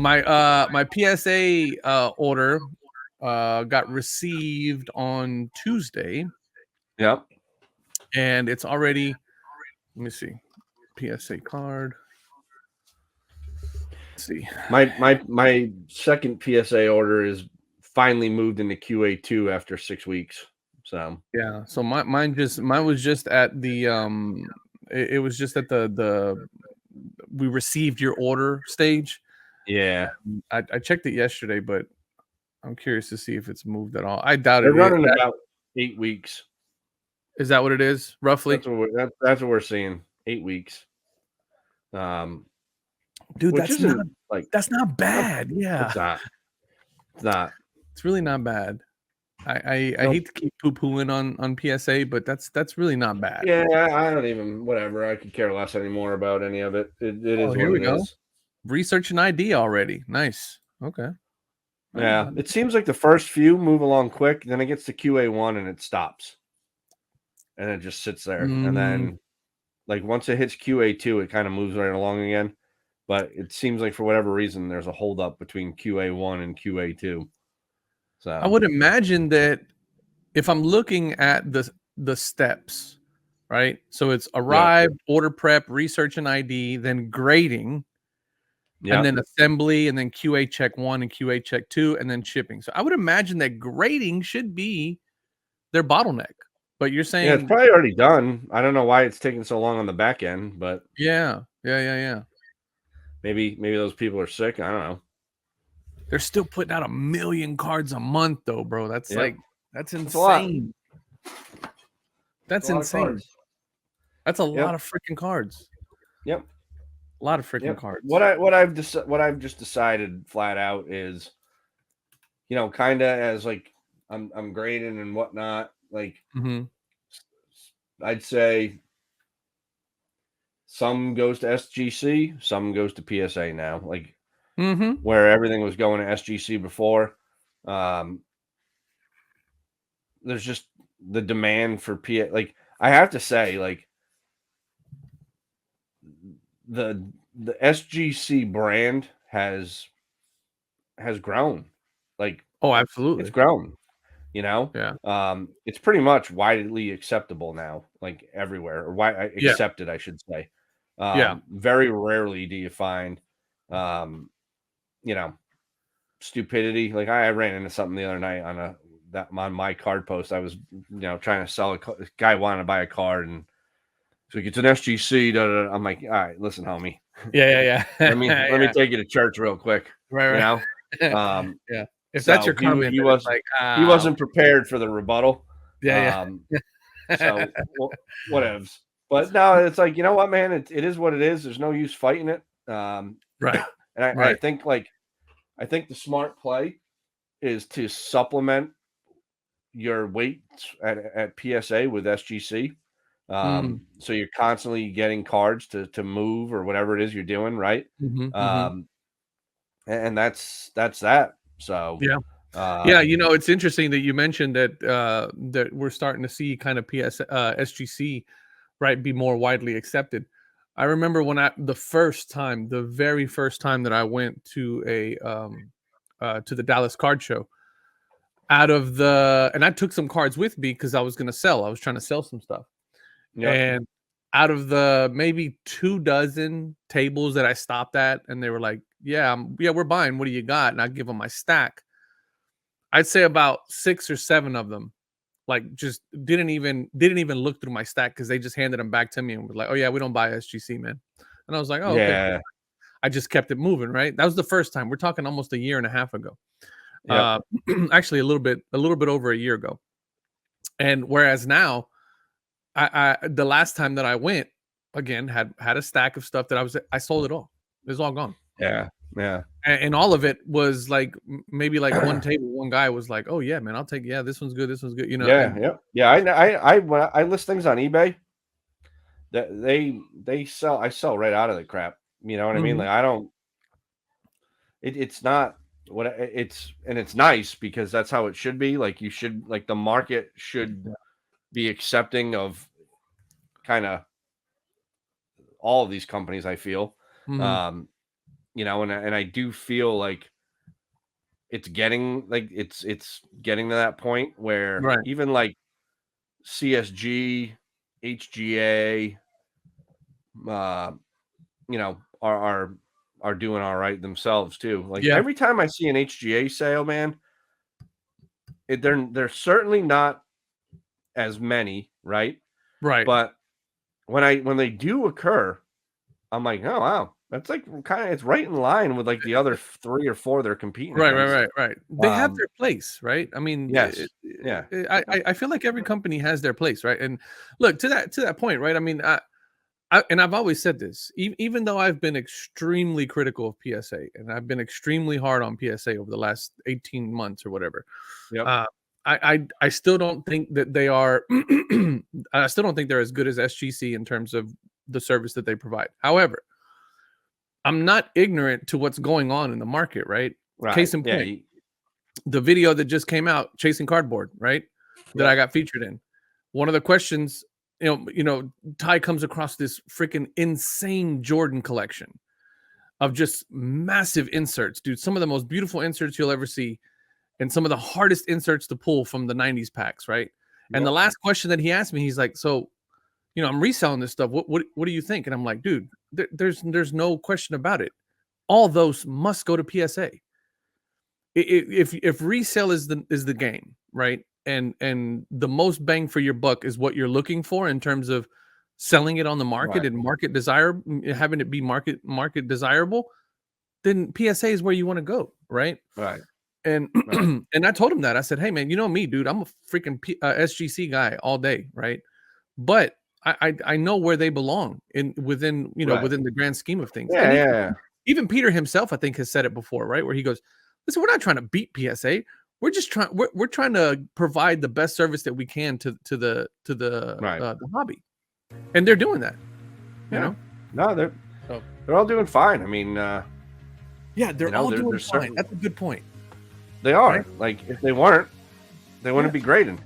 My PSA order got received on Tuesday, Yep. and it's already. Let me see. PSA card. Let's see. My second PSA order is finally moved into QA2 after 6 weeks. So Yeah. So mine was just at the it was just at the we received your order stage. yeah, I checked it yesterday, but I'm curious to see if it's moved at all. I doubt they're it. running about 8 weeks. Is that what it is, roughly? That's what we're seeing. 8 weeks. Dude, Which isn't that's not bad. Yeah, it's not. It's not. it's really not bad. I Nope. hate to keep poo-pooing on PSA, but that's really not bad. Yeah, I don't even whatever. I could care less anymore about any of it. It is Here what we it go. is. Research and ID already. Nice. Okay. Yeah, it seems like the first few move along quick, then it gets to QA1 and it stops. And it just sits there. And then like once it hits QA2, it kind of moves right along again. But it seems like for whatever reason there's a holdup between QA1 and QA2. So I would imagine that if I'm looking at the steps, right? So it's arrive, order prep, research and ID, then grading, and then assembly, and then QA check 1 and QA check 2, and then shipping. So I would imagine that grading should be their bottleneck. But you're saying it's probably already done. I don't know why it's taking so long on the back end, but yeah. Maybe those people are sick. I don't know. They're still putting out 1 million cards a month, though, bro. That's that's insane. That's insane. That's a lot of freaking cards. Yep. A lot of freaking cards. What I've just decided flat out is, kind of as like I'm grading and whatnot. Like I'd say some goes to SGC, some goes to PSA now. Like where everything was going to SGC before. There's just the demand for PSA. Like I have to say, like the SGC brand has grown. Like absolutely, it's grown. Yeah. It's pretty much widely acceptable now, like everywhere, or accepted, I should say. Very rarely do you find, stupidity. Like I ran into something the other night on my card post. I was, trying to sell a guy wanted to buy a card, and so it's an SGC. I'm like, all right, listen, homie. Yeah. let me take you to church real quick. Right. Yeah. If that's your comment, he wasn't prepared for the rebuttal. So whatevs. But no, it's like, you know what, man, it is what it is. There's no use fighting it. Right. And I think the smart play is to supplement your weights at PSA with SGC. So you're constantly getting cards to move or whatever it is you're doing, right? And that's that. So it's interesting that you mentioned that that we're starting to see kind of SGC, right, be more widely accepted. I remember when the very first time that I went to to the Dallas Card Show, and I took some cards with me because I was trying to sell some stuff. And out of the maybe 24 tables that I stopped at, and they were like, yeah, we're buying. What do you got? And I give them my stack. I'd say about 6 or 7 of them, like, just didn't even look through my stack because they just handed them back to me and were like, oh yeah, we don't buy SGC, man. And I was like, oh, okay. Cool. I just kept it moving, right? That was the first time. We're talking almost a year and a half ago. Actually, a little bit over a year ago. And whereas now, I the last time that I went, again, had a stack of stuff that I sold it all. It was all gone. Yeah. And all of it was like maybe like one table, one guy was like, "Oh yeah, man, I'll take. Yeah, this one's good. This one's good." Yeah. I list things on eBay that they sell. I sell right out of the crap. You know what I mean? Like I don't. It's not what it's, and it's nice because that's how it should be. Like the market should be accepting of kind of all of these companies, I feel. you know, and I do feel like it's getting getting to that point where Right. even like CSG, HGA, you know, are doing all right themselves too. Like Yeah. every time I see an HGA sale, man, they're certainly not as many, right? Right. But when they do occur, I'm like, oh wow, that's like kind of it's right in line with like the other 3 or 4 they're competing Right, against. right. They have Um, their place, right? I mean, yes, yeah, I feel like every company has their place, right? And look, to that point, right? I mean, and I've always said this, even though I've been extremely critical of PSA and I've been extremely hard on PSA over the last 18 months or whatever. yep, Uh, I still don't think that they are. I still don't think they're as good as SGC in terms of the service that they provide. However, I'm not ignorant to what's going on in the market, right? right, Case in yeah, point, the video that just came out, Chasing Cardboard, right? That I yep, got featured in. One of the questions, Ty comes across this freaking insane Jordan collection of just massive inserts, dude. Some of the most beautiful inserts you'll ever see, and some of the hardest inserts to pull from the 90s packs, right? And the yep, last question that he asked me, he's like, so, I'm reselling this stuff. What do you think? And I'm like, dude, there's no question about it. All those must go to PSA. If resale is the game, right? And the most bang for your buck is what you're looking for in terms of selling it on the market right, and having it be market desirable, then PSA is where you want to go, right? right, And right, and I told him that. I said, hey man, you know me, dude, I'm a freaking SGC guy all day, right? But I know where they belong right, within the grand scheme of things. yeah, And yeah, even Peter himself, I think, has said it before, right? Where he goes, listen, we're not trying to beat PSA. We're trying to provide the best service that we can to right, the hobby. And they're doing that, you yeah. know? No, So they're all doing fine. I mean, yeah, they're all doing they're fine. certain That's a good point. they are. Right? Like if they weren't, they wouldn't Yeah. be grading.